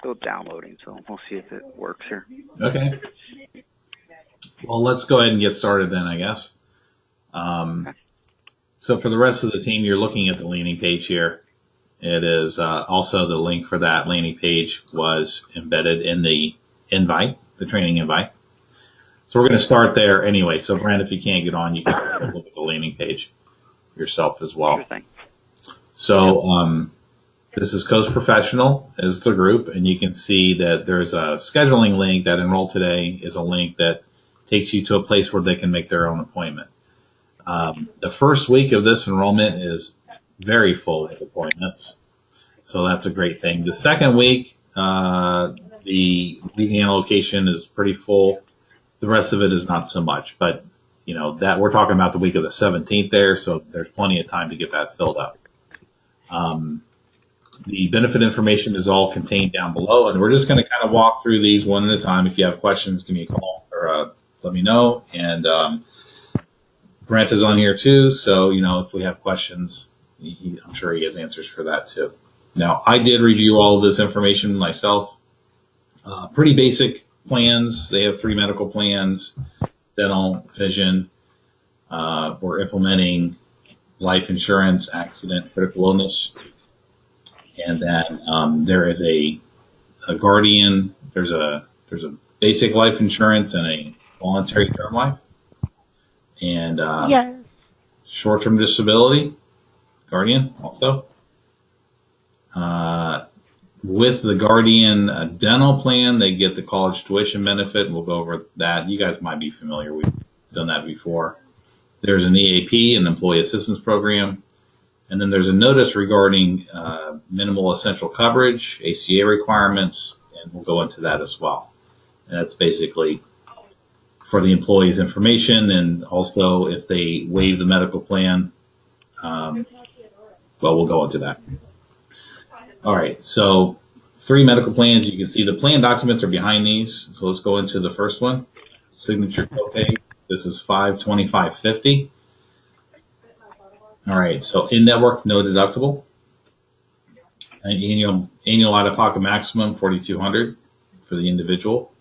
still downloading, so we'll see if it works here. Okay. Well, let's go ahead and get started then, I guess. So for the rest of the team, you're looking at the landing page here. It is also the link for that landing page was embedded in the invite, the training invite. So we're going to start there anyway. So Brent, if you can't get on, you can look at the landing page yourself as well. Sure thing. So this is Coast Professional is the group, and you can see that there's a scheduling link that Enroll Today is a link that takes you to a place where they can make their own appointment. The first week of this enrollment is very full with appointments, so that's a great thing. The second week, the Louisiana location is pretty full. The rest of it is not so much, but you know that we're talking about the week of the 17th there, so there's plenty of time to get that filled up. The benefit information is all contained down below, and we're just going to kind of walk through these one at a time. If you have questions, give me a call or let me know. And Brent is on here too, so you know if we have questions, I'm sure he has answers for that too. Now, I did review all of this information myself. Pretty basic plans. They have 3 medical plans, dental, vision. We're implementing life insurance, accident, critical illness. And then there is a guardian. There's a basic life insurance and a voluntary term life. And Yes. short-term disability, guardian also. With the guardian dental plan, they get the college tuition benefit. We'll go over that. You guys might be familiar. We've done that before. There's an EAP, an employee assistance program. And then there's a notice regarding minimal essential coverage, ACA requirements, and we'll go into that as well. And that's basically for the employee's information, and also if they waive the medical plan, well, we'll go into that. All right, so 3 medical plans. You can see the plan documents are behind these. So let's go into the first one, signature copay. This is $525.50. All right, so in-network, no deductible. An annual out-of-pocket maximum, $4,200 for the individual.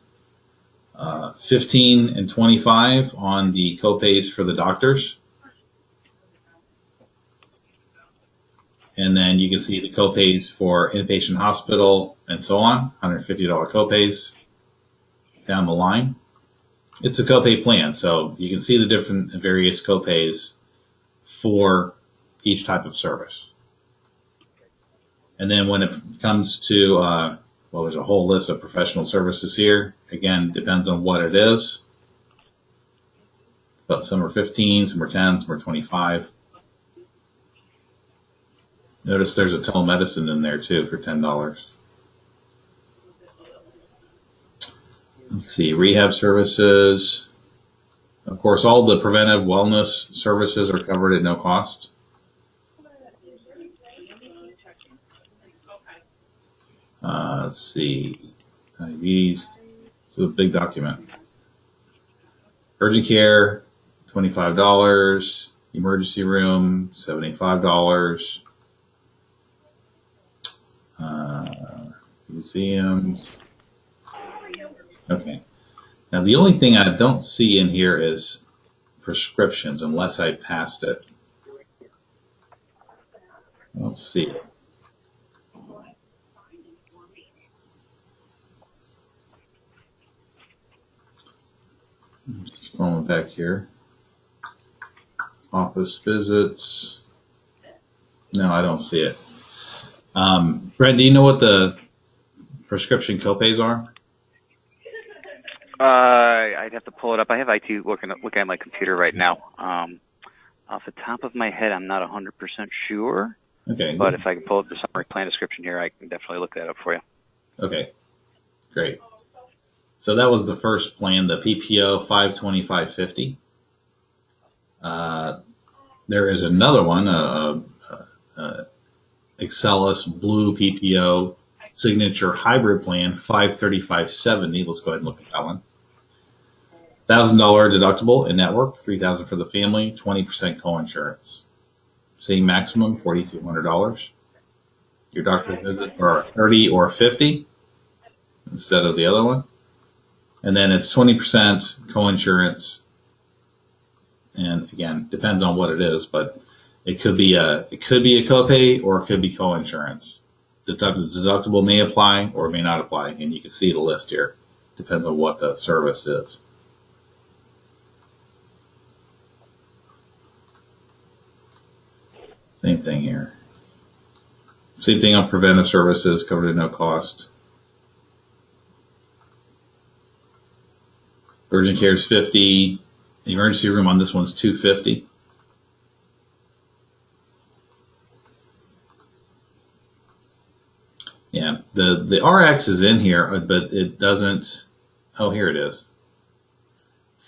15 and 25 on the copays for the doctors. And then you can see the copays for inpatient hospital and so on, $150 copays down the line. It's a copay plan, so you can see the different various copays for each type of service. And then when it comes to, well, there's a whole list of professional services here. Again, depends on what it is. But some are 15, some are 10, some are 25. Notice there's a telemedicine in there too for $10. Let's see, rehab services. Of course, all the preventive wellness services are covered at no cost. Let's see, diabetes. It's a big document. Urgent care, $25. Emergency room, $75. Museums. Okay. Now the only thing I don't see in here is prescriptions, unless I passed it. I don't see it. Just going back here. Office visits. No, I don't see it. Brent, do you know what the prescription copays are? I'd have to pull it up. I have IT looking at my computer right now. Off the top of my head, I'm not 100% sure. Okay. But if I can pull up the summary plan description here, I can definitely look that up for you. Okay. Great. So that was the first plan, the PPO 525.50. There is another one, Excellus Blue PPO Signature Hybrid Plan 535.70. Let's go ahead and look at that one. $1,000 deductible in network, $3,000 for the family, 20% coinsurance. Same maximum, $4,200. Your doctor's visit are 30 or 50. instead of the other one. And then it's 20% coinsurance. And again, depends on what it is, but it could be a copay or it could be coinsurance. Deductible may apply or may not apply, and you can see the list here. Depends on what the service is. Same thing here. Same thing on preventive services, covered at no cost. Urgent care is $50. The emergency room on this one's $250. Yeah, the RX is in here, but it doesn't. Oh, here it is.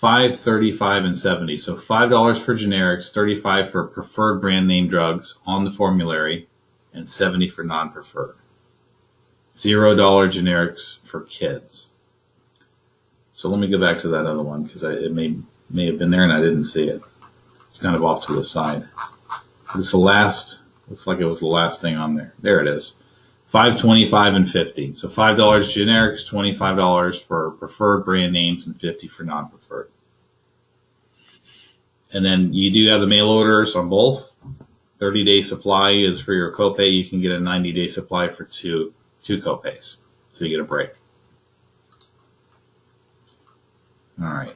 $5, $35, and $70. So $5 for generics, $35 for preferred brand name drugs on the formulary, and $70 for non-preferred. $0 generics for kids. So let me go back to that other one because it may have been there and I didn't see it. It's kind of off to the side. It's the last. Looks like it was the last thing on there. There it is. $5, $25, and $50. So $5 generics, $25 for preferred brand names, and $50 for non-preferred. And then you do have the mail orders on both. 30-day supply is for your copay. You can get a 90-day supply for two copays. So you get a break. All right.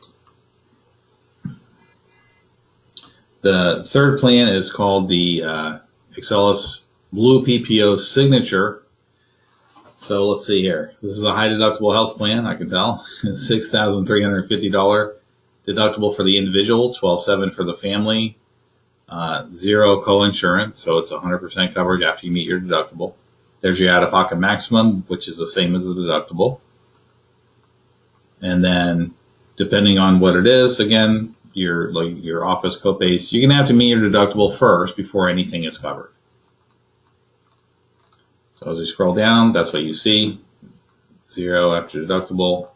The third plan is called the Excellus Blue PPO Signature. So let's see here. This is a high deductible health plan, I can tell. It's $6,350 deductible for the individual, $12,700 for the family, zero co-insurance, so it's 100% coverage after you meet your deductible. There's your out-of-pocket maximum, which is the same as the deductible. And then, depending on what it is, again, your office copays, you're going to have to meet your deductible first before anything is covered. So as you scroll down, that's what you see. Zero after deductible,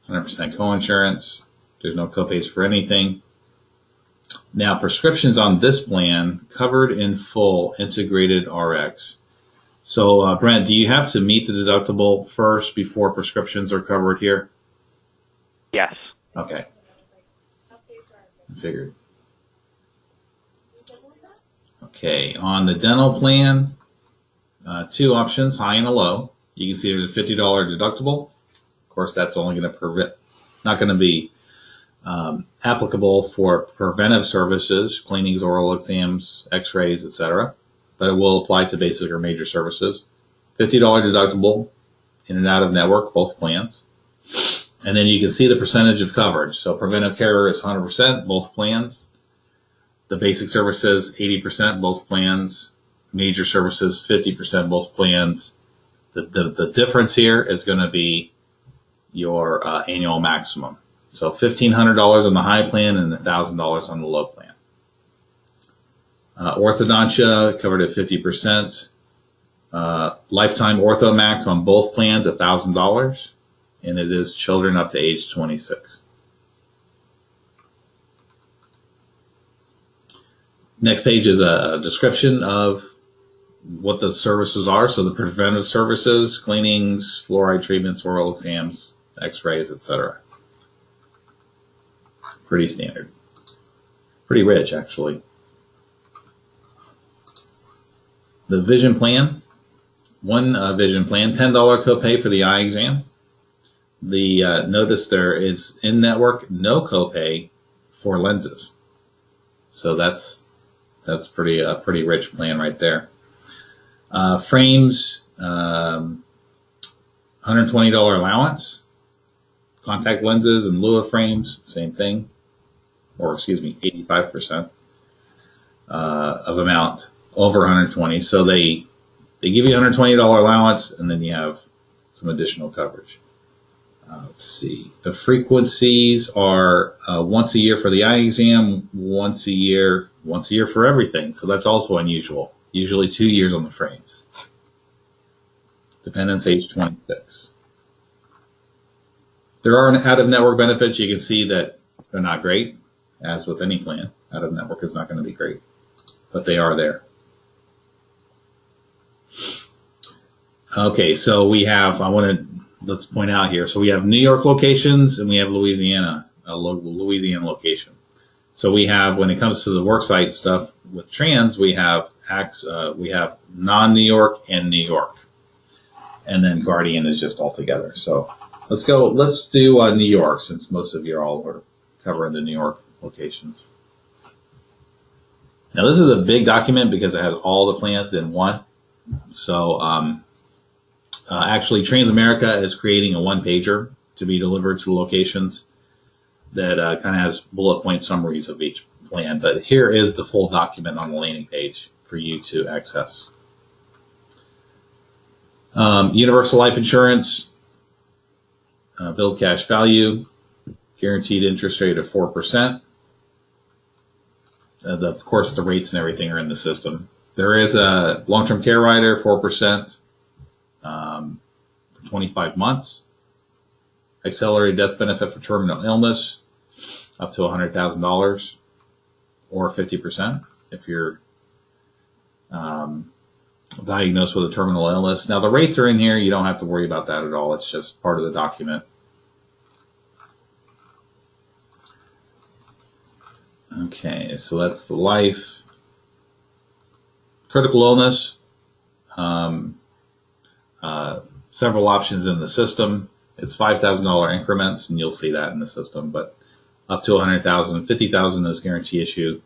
100% coinsurance. There's no copays for anything. Now, prescriptions on this plan, covered in full, integrated RX. So, Brent, do you have to meet the deductible first before prescriptions are covered here? Yes. Okay. I figured. Okay, on the dental plan, two options, high and a low. You can see there's a $50 deductible. Of course, that's only going to not going to be applicable for preventive services, cleanings, oral exams, x-rays, etc. But it will apply to basic or major services. $50 deductible, in and out of network, both plans. And then you can see the percentage of coverage. So preventive care is 100%, both plans. The basic services, 80%, both plans. Major services, 50%, both plans. The difference here is going to be your annual maximum. So $1,500 on the high plan and $1,000 on the low plan. Orthodontia covered at 50%. Lifetime OrthoMax on both plans, $1,000. And it is children up to age 26. Next page is a description of what the services are. So the preventive services, cleanings, fluoride treatments, oral exams, x-rays, etc. Pretty standard. Pretty rich, actually. The vision plan. One vision plan, $10 copay for the eye exam. The notice there is in-network, no copay for lenses. So that's pretty rich plan right there. Frames, $120 allowance. Contact lenses in lieu of frames, same thing. Or excuse me, 85% of amount over 120. So they give you $120 allowance, and then you have some additional coverage. Let's see. The frequencies are once a year for the eye exam, once a year for everything. So that's also unusual. Usually 2 years on the frames. Dependents age 26. There are out-of-network benefits. You can see that they're not great, as with any plan. Out-of-network is not going to be great, but they are there. Okay, so we have, let's point out here. So we have New York locations and we have Louisiana, a Louisiana location. So we have, when it comes to the worksite stuff with trans, we have non-New York and New York, and then Guardian is just all together. So let's do New York, since most of you all are covering the New York locations. Now this is a big document because it has all the plans in one. So actually, Transamerica is creating a one-pager to be delivered to the locations that kind of has bullet point summaries of each plan. But here is the full document on the landing page for you to access. Universal life insurance, billed cash value, guaranteed interest rate of 4%. Of course, the rates and everything are in the system. There is a long-term care rider, 4%, for 25 months. Accelerated death benefit for terminal illness, up to $100,000, or 50% if you're diagnosed with a terminal illness. Now the rates are in here. You don't have to worry about that at all. It's just part of the document. Okay, so that's the life. Critical illness, several options in the system. It's $5,000 increments, and you'll see that in the system, but up to $100,000, $50,000 is guarantee issue.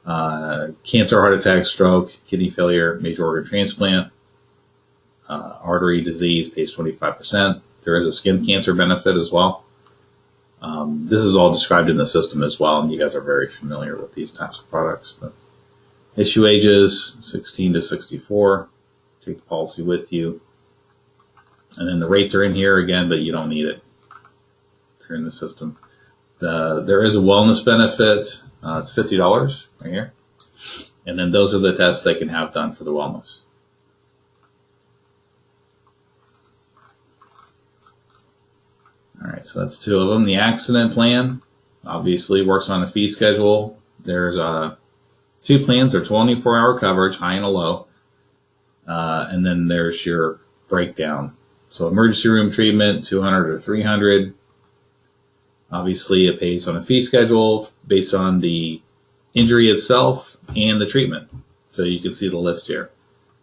Cancer, heart attack, stroke, kidney failure, major organ transplant, artery disease pays 25%. There is a skin cancer benefit as well. This is all described in the system as well, and you guys are very familiar with these types of products. But issue ages 16 to 64. Take the policy with you. And then the rates are in here again, but you don't need it. They're in the system. There is a wellness benefit. It's $50 right here. And then those are the tests they can have done for the wellness. All right, so that's two of them. The accident plan obviously works on a fee schedule. There's two plans. They're 24-hour coverage, high and a low. And then there's your breakdown. So emergency room treatment, $200 or $300. Obviously, it pays on a fee schedule based on the injury itself and the treatment. So you can see the list here.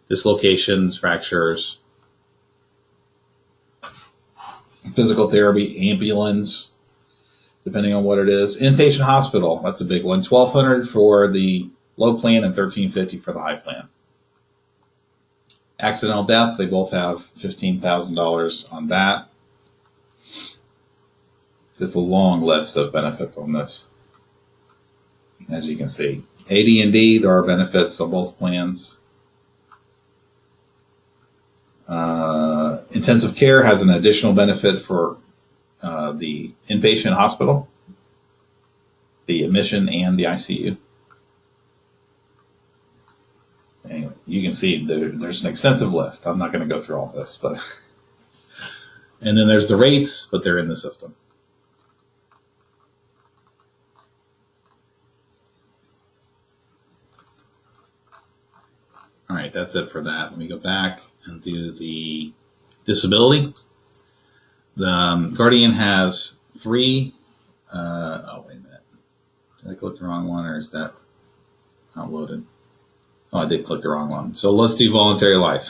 Dislocations, fractures, physical therapy, ambulance, depending on what it is. Inpatient hospital, that's a big one. $1,200 for the low plan and $1,350 for the high plan. Accidental death, they both have $15,000 on that. It's a long list of benefits on this. As you can see, AD&D, there are benefits on both plans. Intensive care has an additional benefit for the inpatient hospital, the admission, and the ICU. Anyway, you can see there's an extensive list. I'm not going to go through all this, but and then there's the rates, but they're in the system. All right, that's it for that. Let me go back and do the disability. The Guardian has three. Oh, wait a minute. Did I click the wrong one, or is that not loaded? Oh, I did click the wrong one. So let's do voluntary life.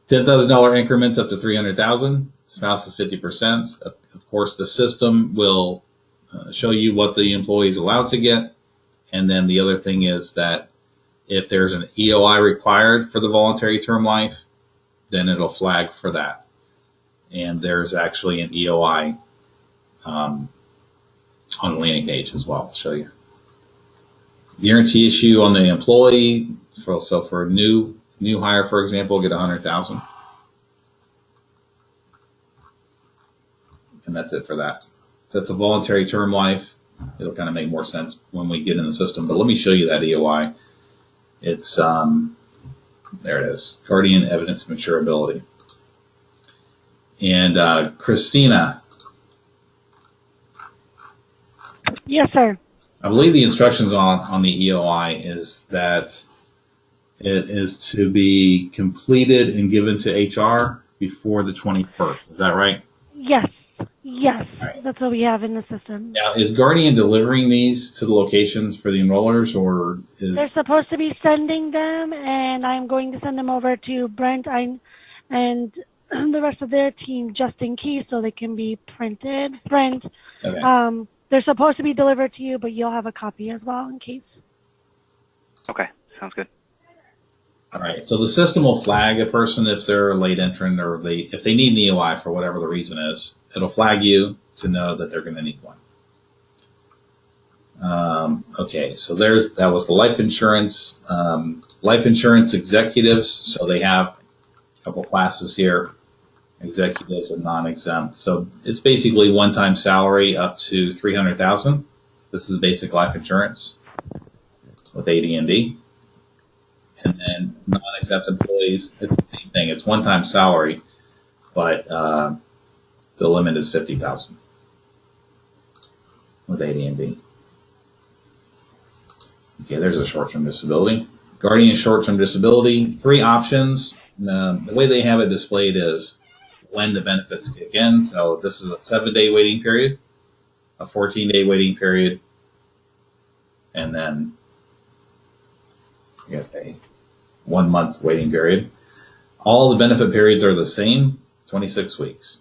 $10,000 increments up to $300,000. Spouse is 50%. Of course, the system will show you what the employee is allowed to get. And then the other thing is that if there's an EOI required for the voluntary term life, then it'll flag for that. And there's actually an EOI on the landing page as well. I'll show you. Guarantee issue on the employee. So for a new hire, for example, get $100,000. And that's it for that. That's a voluntary term life. It'll kind of make more sense when we get in the system. But let me show you that EOI. It's, there it is, Guardian Evidence of Insurability. And Christina. Yes, sir. I believe the instructions on the EOI is that it is to be completed and given to HR before the 21st. Is that right? Yes. Yes. Right. That's what we have in the system. Now, is Guardian delivering these to the locations for the enrollers, or is... They're supposed to be sending them, and I'm going to send them over to Brent and the rest of their team just in case so they can be printed. Brent, Okay. they're supposed to be delivered to you, but you'll have a copy as well in case. Okay, sounds good. All right. So the system will flag a person if they're a late entrant, or if they need an EOI for whatever the reason is. It'll flag you to know that they're going to need one. Okay, so that was the life insurance. Life insurance executives, so they have a couple classes here, executives and non-exempt. So it's basically one-time salary up to $300,000. This is basic life insurance with AD&D. And then non-exempt employees, it's the same thing. It's one-time salary, but the limit is $50,000 with AD&D. Okay, there's a short-term disability. Guardian short-term disability, 3 options. The way they have it displayed is when the benefits kick in. So this is a 7-day waiting period, a 14-day waiting period, and then I guess a 1-month waiting period. All the benefit periods are the same, 26 weeks.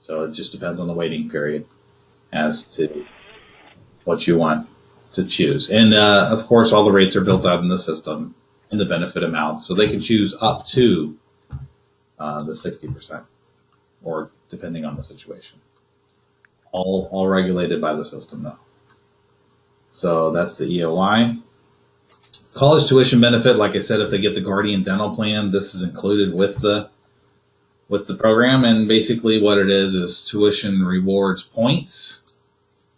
So it just depends on the waiting period as to what you want to choose. And of course, all the rates are built out in the system and the benefit amount. So they can choose up to the 60%, or depending on the situation. All regulated by the system, though. So that's the EOI. College tuition benefit, like I said, if they get the Guardian Dental plan, this is included with the program. And basically what it is tuition rewards points.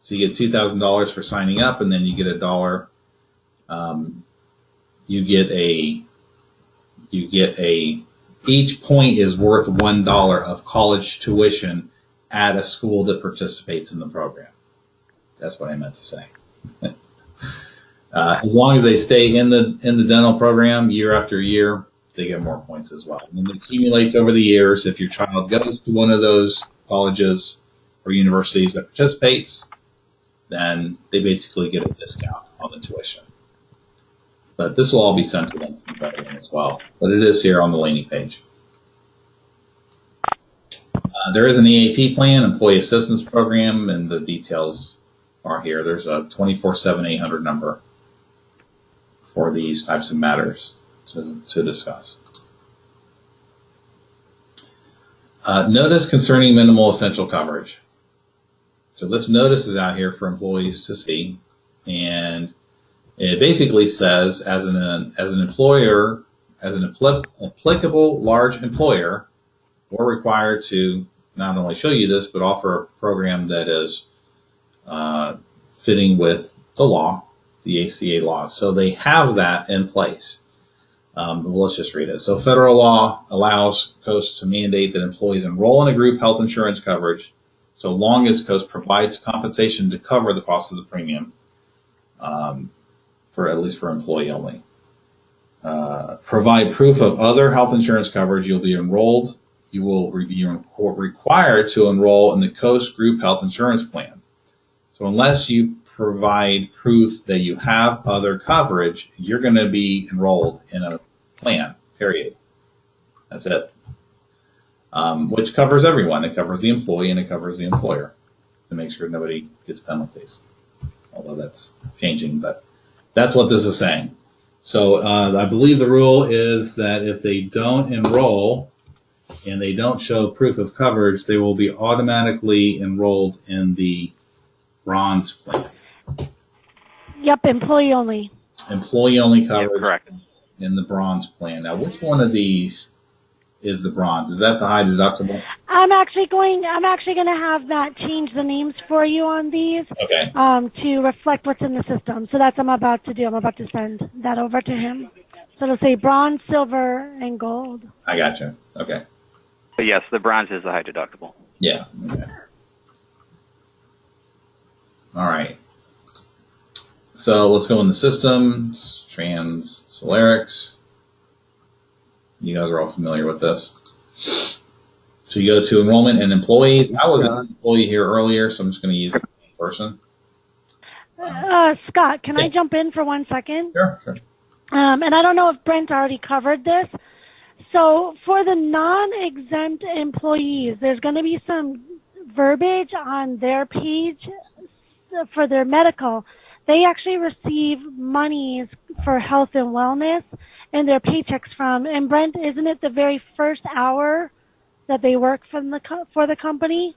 So you get $2,000 for signing up, and then you get $1. Each point is worth $1 of college tuition at a school that participates in the program. That's what I meant to say. As long as they stay in the dental program year after year, they get more points as well. And it accumulates over the years. If your child goes to one of those colleges or universities that participates, then they basically get a discount on the tuition. But this will all be sent to them from Guardian as well. But it is here on the landing page. There is an EAP plan, Employee Assistance Program, and the details are here. There's a 24/7 800 number for these types of matters to discuss. Notice concerning minimal essential coverage. So this notice is out here for employees to see, and it basically says, as an employer, as an applicable large employer, we're required to not only show you this, but offer a program that is fitting with the law, the ACA law. So they have that in place. Let's just read it. So federal law allows COAST to mandate that employees enroll in a group health insurance coverage so long as COAST provides compensation to cover the cost of the premium, for at least for employee only. Provide proof of other health insurance coverage. You'll be enrolled. You will be required to enroll in the COAST group health insurance plan. So unless you provide proof that you have other coverage, you're going to be enrolled in a plan, period. That's it. Which covers everyone. It covers the employee and it covers the employer to make sure nobody gets penalties. Although that's changing, but that's what this is saying. So I believe the rule is that if they don't enroll and they don't show proof of coverage, they will be automatically enrolled in the bronze plan. Yep, employee only. Employee only coverage, Yeah, correct. In the bronze plan. Now, which one of these is the bronze? Is that the high deductible? I'm actually going to have Matt change the names for you on these. Okay. To reflect what's in the system. So that's what I'm about to do. I'm about to send that over to him. So it'll say bronze, silver, and gold. I got you. Okay. But yes, the bronze is the high deductible. Yeah. Okay. All right. So let's go in the system. Trans Solarix. You guys are all familiar with this. So you go to enrollment and employees. I was an employee here earlier, so I'm just going to use the same person. Scott, can I jump in for 1 second? Sure, sure. And I don't know if Brent already covered this. So for the non-exempt employees, there's going to be some verbiage on their page for their medical. They actually receive monies for health and wellness and their paychecks from. And Brent, isn't it the very first hour that they work for the company?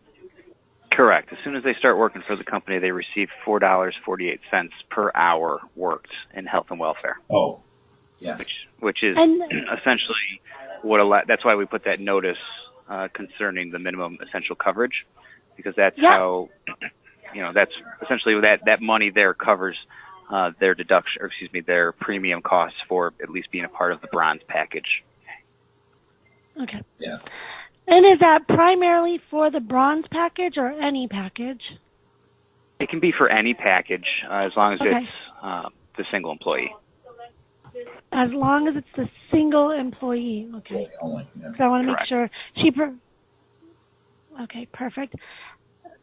Correct. As soon as they start working for the company, they receive $4.48 per hour worked in health and welfare. Oh, yes. Which is essentially that's why we put that notice concerning the minimum essential coverage, because that's how, that's essentially that money there covers their deduction, or excuse me, their premium costs for at least being a part of the bronze package. Okay. Yes. And is that primarily for the bronze package or any package? It can be for any package as long as it's the single employee. As long as it's the single employee, okay. Only, yeah. So I want to make sure okay, perfect.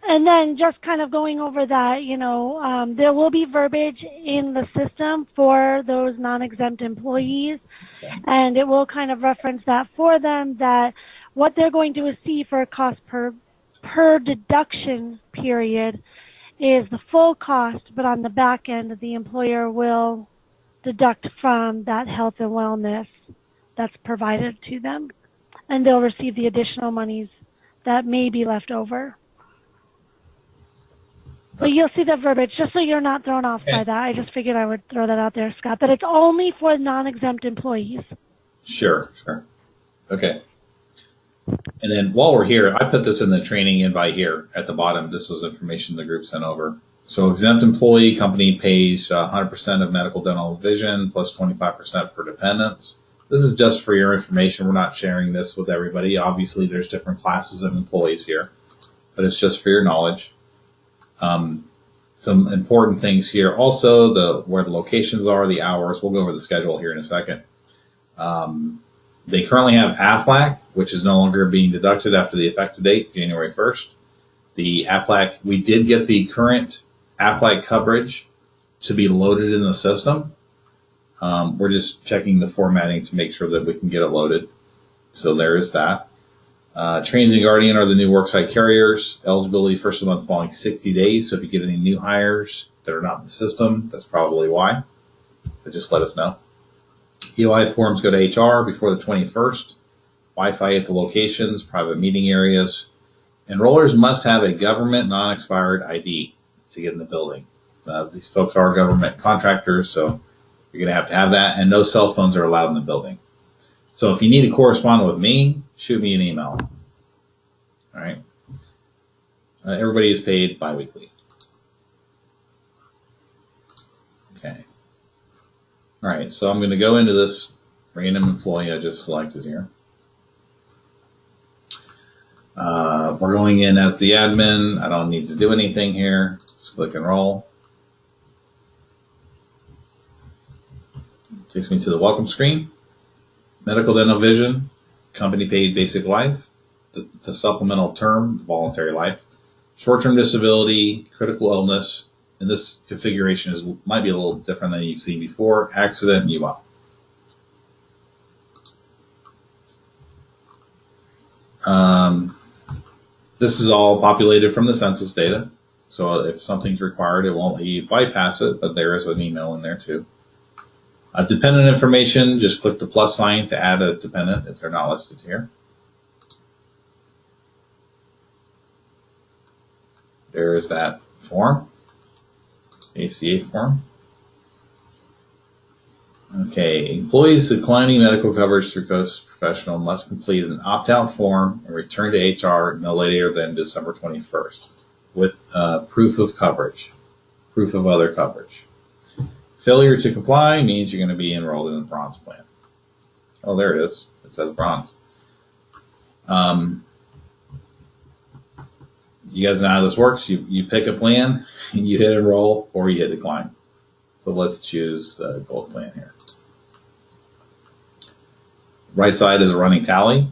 And then just kind of going over that, there will be verbiage in the system for those non-exempt employees, and it will kind of reference that for them, that what they're going to receive for a cost per deduction period is the full cost, but on the back end, the employer will deduct from that health and wellness that's provided to them, and they'll receive the additional monies that may be left over. But you'll see that verbiage, just so you're not thrown off by that. I just figured I would throw that out there, Scott, that it's only for non-exempt employees. Sure. Okay. And then while we're here, I put this in the training invite here at the bottom. This was information the group sent over. So exempt employee company pays 100% of medical, dental, and vision plus 25% for dependents. This is just for your information. We're not sharing this with everybody. Obviously, there's different classes of employees here, but it's just for your knowledge. Some important things here. Also, where the locations are, the hours. We'll go over the schedule here in a second. They currently have AFLAC, which is no longer being deducted after the effective date, January 1st. The AFLAC, we did get the current AFLAC coverage to be loaded in the system. We're just checking the formatting to make sure that we can get it loaded. So there is that. Transient Guardian are the new worksite carriers. Eligibility first of the month following 60 days. So if you get any new hires that are not in the system, that's probably why. But just let us know. EOI forms go to HR before the 21st. Wi-Fi at the locations, private meeting areas. Enrollers must have a government non-expired ID to get in the building. These folks are government contractors, so you're going to have that, and no cell phones are allowed in the building. So if you need to correspond with me, shoot me an email. All right. Everybody is paid biweekly. Okay. All right, so I'm going to go into this random employee I just selected here. We're going in as the admin. I don't need to do anything here. Just click enroll. Takes me to the welcome screen. Medical, dental, vision, company paid basic life, the supplemental term, voluntary life, short-term disability, critical illness, and this configuration might be a little different than you've seen before, accident, and UL. This is all populated from the census data. So if something's required, it won't let you bypass it, but there is an email in there too. Dependent information, just click the plus sign to add a dependent if they're not listed here. There is that form, ACA form. Okay, employees declining medical coverage through Coast Professional must complete an opt-out form and return to HR no later than December 21st with proof of coverage, proof of other coverage. Failure to comply means you're going to be enrolled in the bronze plan. Oh, there it is. It says bronze. You guys know how this works. You pick a plan and you hit enroll or you hit decline. So let's choose the gold plan here. Right side is a running tally.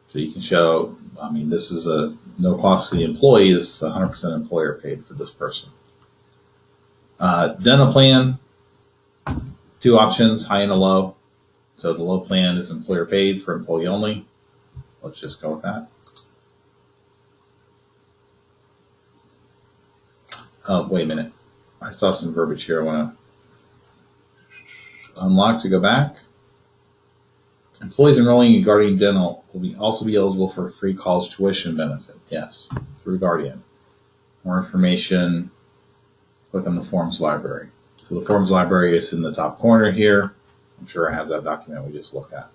So you can show, I mean, this is a no cost to the employee. This is 100% employer paid for this person. Dental plan, 2 options, high and a low. So the low plan is employer paid for employee only. Let's just go with that. Oh, wait a minute. I saw some verbiage here I want to unlock to go back. Employees enrolling in Guardian Dental will also be eligible for free college tuition benefit. Yes, through Guardian. More information, click on the Forms Library. So the Forms Library is in the top corner here. I'm sure it has that document we just looked at.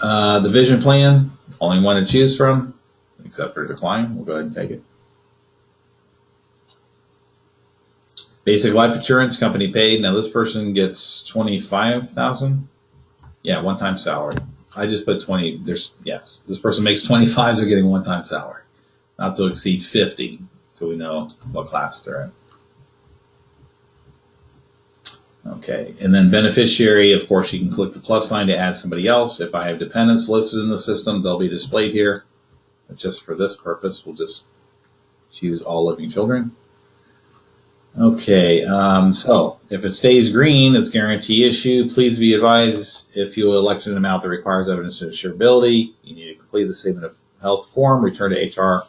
The vision plan, only one to choose from, accept or decline. We'll go ahead and take it. Basic life insurance, company paid. Now this person gets $25,000. Yeah, one-time salary. I just put 20. Yes, this person makes 25. They're getting one-time salary, not to exceed 50, so we know what class they're in. Okay, and then beneficiary, of course, you can click the plus sign to add somebody else. If I have dependents listed in the system, they'll be displayed here. But just for this purpose, we'll just choose all living children. Okay, so if it stays green, it's guarantee issue. Please be advised if you elect an amount that requires evidence of insurability, you need to complete the statement of health form, return to HR.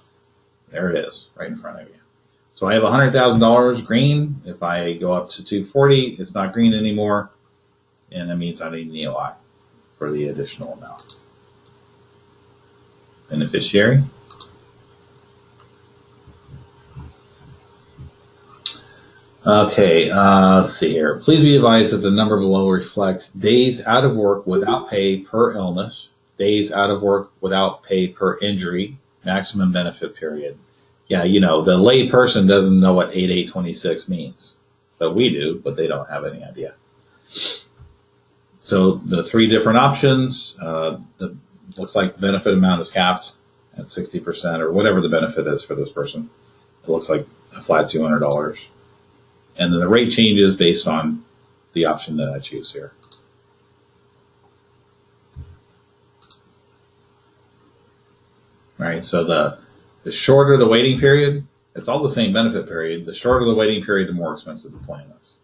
There it is, right in front of you. So I have $100,000 green. If I go up to 240, it's not green anymore, and that means I need an EOI for the additional amount. Beneficiary. Okay, let's see here. Please be advised that the number below reflects days out of work without pay per illness, days out of work without pay per injury, maximum benefit period. Yeah, you know, the lay person doesn't know what 8826 means. But we do, but they don't have any idea. So the 3 different options, looks like the benefit amount is capped at 60% or whatever the benefit is for this person. It looks like a flat $200. And then the rate changes based on the option that I choose here. All right, so the shorter the waiting period, it's all the same benefit period. The shorter the waiting period, the more expensive the plan is.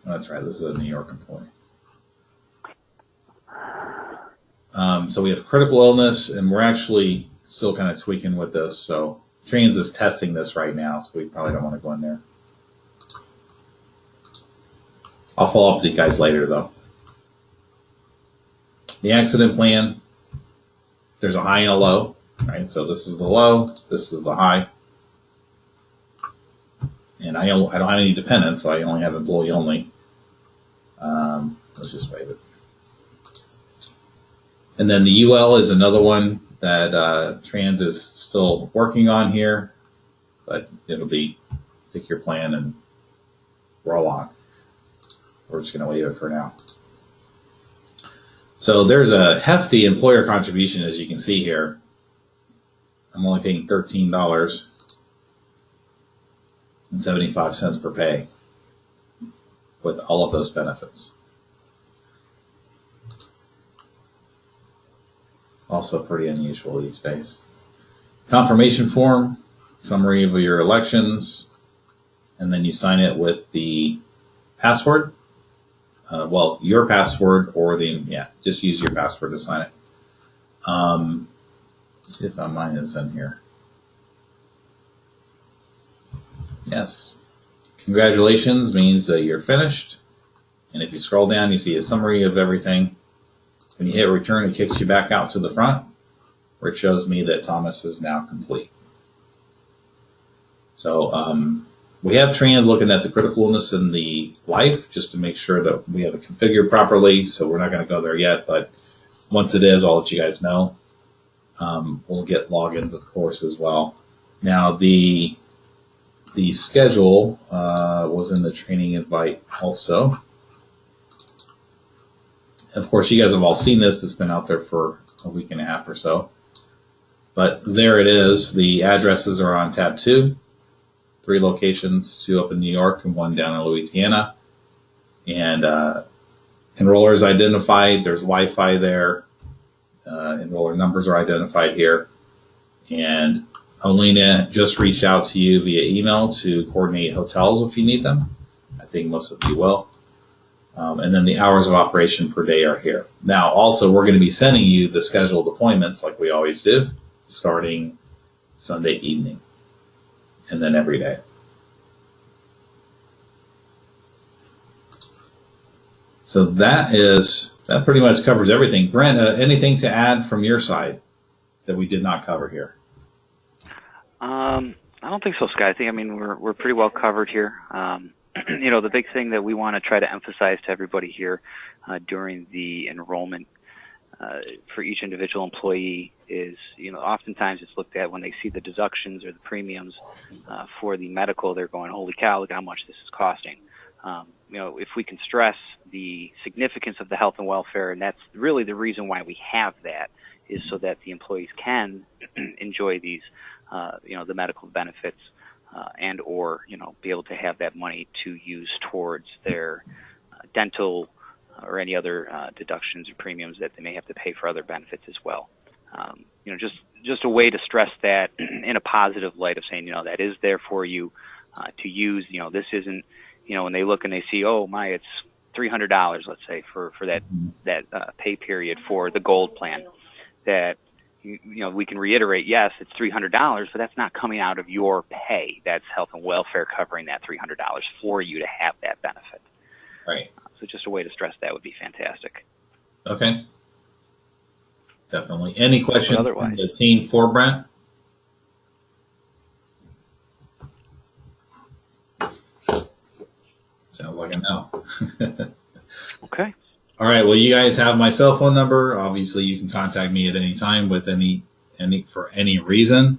Oh, that's right, this is a New York employee. So we have critical illness, and we're actually still kind of tweaking with this. So Trans is testing this right now, so we probably don't want to go in there. I'll follow up with you guys later, though. The accident plan, there's a high and a low, right? So this is the low, this is the high. And I don't have any dependents, so I only have employee only. Let's just waive it. And then the UL is another one that Trans is still working on here, but it'll be pick your plan and roll on. We're just going to leave it for now. So there's a hefty employer contribution, as you can see here. I'm only paying $13.75 per pay with all of those benefits. Also pretty unusual these days. Confirmation form, summary of your elections, and then you sign it with the password. Well, your password or just use your password to sign it. Let's see if mine is in here. Yes. Congratulations means that you're finished. And if you scroll down, you see a summary of everything. When you hit return, it kicks you back out to the front, where it shows me that Thomas is now complete. So we have Trans looking at the critical illness and the life, just to make sure that we have it configured properly. So we're not going to go there yet, but once it is, I'll let you guys know. We'll get logins, of course, as well. Now the schedule was in the training invite also. Of course, you guys have all seen this. It's been out there for a week and a half or so. But there it is. The addresses are on tab 2. 3 locations, 2 up in New York and 1 down in Louisiana. And enrollers identified. There's Wi-Fi there. Enroller numbers are identified here. And Alina just reached out to you via email to coordinate hotels if you need them. I think most of you will. And then the hours of operation per day are here. Now, also, we're going to be sending you the scheduled appointments like we always do, starting Sunday evening, and then every day. So that pretty much covers everything. Brent, anything to add from your side that we did not cover here? I don't think so, Scott. I mean, we're pretty well covered here. The big thing that we want to try to emphasize to everybody here during the enrollment for each individual employee is, oftentimes it's looked at when they see the deductions or the premiums for the medical, they're going, holy cow, look how much this is costing. If we can stress the significance of the health and welfare, and that's really the reason why we have that, is so that the employees can enjoy these, the medical benefits, and or be able to have that money to use towards their dental or any other deductions or premiums that they may have to pay for other benefits as well. Just a way to stress that in a positive light of saying, that is there for you to use. This isn't, when they look and they see, oh my, it's $300, let's say, for that pay period for the gold plan. That we can reiterate, yes, it's $300, but that's not coming out of your pay. That's health and welfare covering that $300 for you to have that benefit. Right. So just a way to stress that would be fantastic. Okay. Definitely. Any questions from the team for Brent? Sounds like a no. Okay. All right. Well, you guys have my cell phone number. Obviously, you can contact me at any time with for any reason.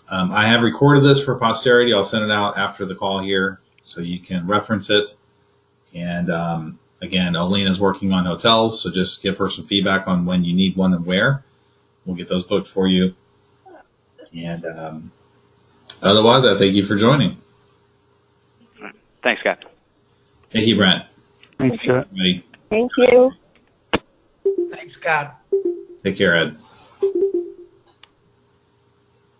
I have recorded this for posterity. I'll send it out after the call here so you can reference it. And again, Alina's working on hotels, so just give her some feedback on when you need one and where. We'll get those booked for you. And otherwise, I thank you for joining. Thanks, Scott. Thank you, Brent. Thanks, Scott. Thank you. Thanks, Scott. Take care, Ed.